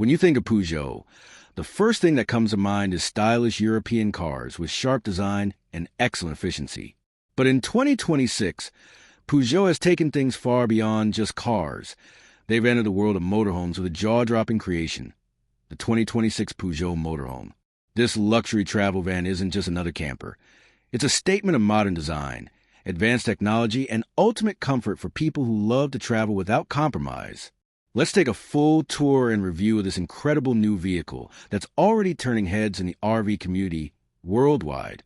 When you think of Peugeot, the first thing that comes to mind is stylish European cars with sharp design and excellent efficiency. But in 2026, Peugeot has taken things far beyond just cars. They've entered the world of motorhomes with a jaw-dropping creation, the 2026 Peugeot Motorhome. This luxury travel van isn't just another camper. It's a statement of modern design, advanced technology, and ultimate comfort for people who love to travel without compromise. Let's take a full tour and review of this incredible new vehicle that's already turning heads in the RV community worldwide.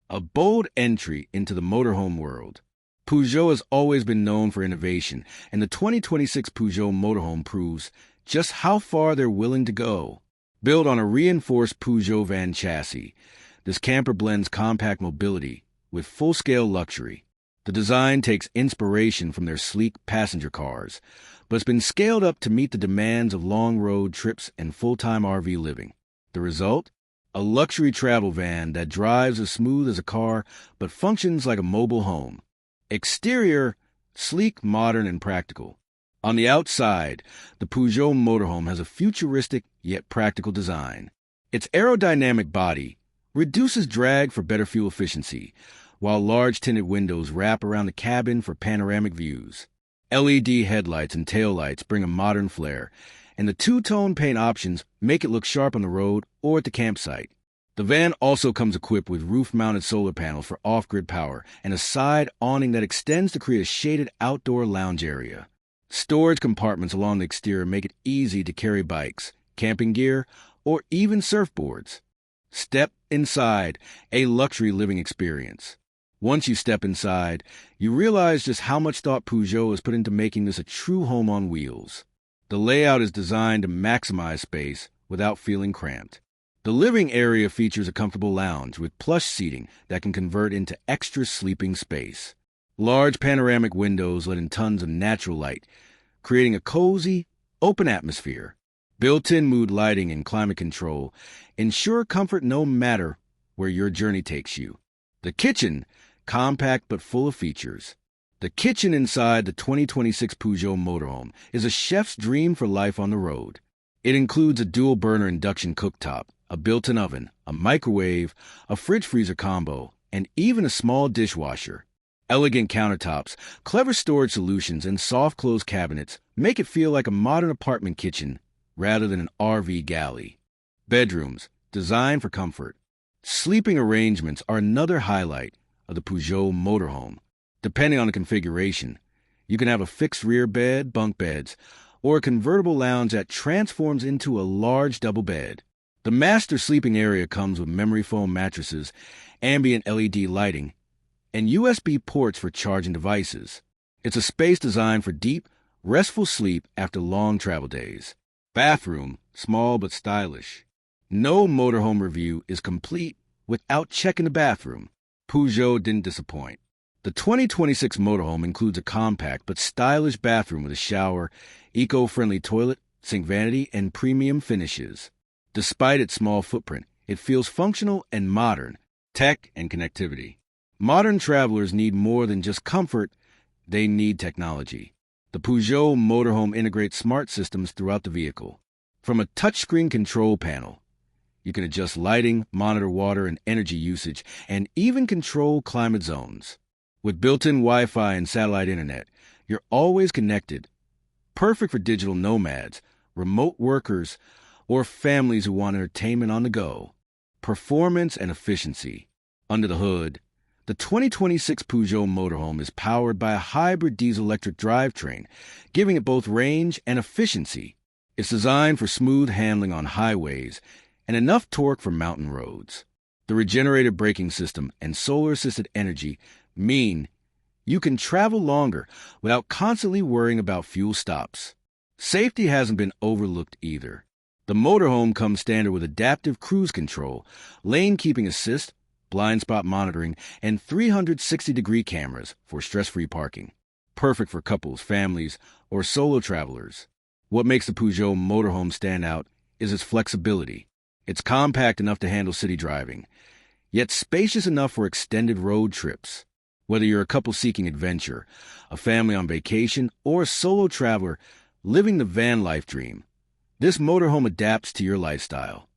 A bold entry into the motorhome world. Peugeot has always been known for innovation, and the 2026 Peugeot Motorhome proves just how far they're willing to go. Built on a reinforced Peugeot van chassis, this camper blends compact mobility with full-scale luxury. The design takes inspiration from their sleek passenger cars, but it's been scaled up to meet the demands of long road trips and full-time RV living. The result? A luxury travel van that drives as smooth as a car but functions like a mobile home. Exterior, sleek, modern, and practical. On the outside, the Peugeot Motorhome has a futuristic yet practical design. Its aerodynamic body reduces drag for better fuel efficiency, while large tinted windows wrap around the cabin for panoramic views. LED headlights and taillights bring a modern flair, and the two-tone paint options make it look sharp on the road or at the campsite. The van also comes equipped with roof-mounted solar panels for off-grid power and a side awning that extends to create a shaded outdoor lounge area. Storage compartments along the exterior make it easy to carry bikes, camping gear, or even surfboards. Step inside, a luxury living experience. Once you step inside, you realize just how much thought Peugeot has put into making this a true home on wheels. The layout is designed to maximize space without feeling cramped. The living area features a comfortable lounge with plush seating that can convert into extra sleeping space. Large panoramic windows let in tons of natural light, creating a cozy, open atmosphere. Built-in mood lighting and climate control ensure comfort no matter where your journey takes you. The kitchen, compact but full of features. The kitchen inside the 2026 Peugeot Motorhome is a chef's dream for life on the road. It includes a dual-burner induction cooktop, a built-in oven, a microwave, a fridge-freezer combo, and even a small dishwasher. Elegant countertops, clever storage solutions, and soft-close cabinets make it feel like a modern apartment kitchen rather than an RV galley. Bedrooms, designed for comfort. Sleeping arrangements are another highlight of the Peugeot Motorhome. Depending on the configuration, you can have a fixed rear bed, bunk beds, or a convertible lounge that transforms into a large double bed. The master sleeping area comes with memory foam mattresses, ambient LED lighting, and USB ports for charging devices. It's a space designed for deep, restful sleep after long travel days. Bathroom, small but stylish. No motorhome review is complete without checking the bathroom. Peugeot didn't disappoint. The 2026 Motorhome includes a compact but stylish bathroom with a shower, eco-friendly toilet, sink vanity, and premium finishes. Despite its small footprint, it feels functional and modern, tech and connectivity. Modern travelers need more than just comfort, they need technology. The Peugeot Motorhome integrates smart systems throughout the vehicle. From a touchscreen control panel, you can adjust lighting, monitor water and energy usage, and even control climate zones. With built-in Wi-Fi and satellite internet, you're always connected. Perfect for digital nomads, remote workers, or families who want entertainment on the go. Performance and efficiency. Under the hood, the 2026 Peugeot Motorhome is powered by a hybrid diesel-electric drivetrain, giving it both range and efficiency. It's designed for smooth handling on highways and enough torque for mountain roads. The regenerative braking system and solar-assisted energy mean you can travel longer without constantly worrying about fuel stops. Safety hasn't been overlooked either. The Motorhome comes standard with adaptive cruise control, lane keeping assist, blind spot monitoring, and 360-degree cameras for stress-free parking. Perfect for couples, families, or solo travelers. What makes the Peugeot Motorhome stand out is its flexibility. It's compact enough to handle city driving, yet spacious enough for extended road trips. Whether you're a couple seeking adventure, a family on vacation, or a solo traveler living the van life dream, This motorhome adapts to your lifestyle.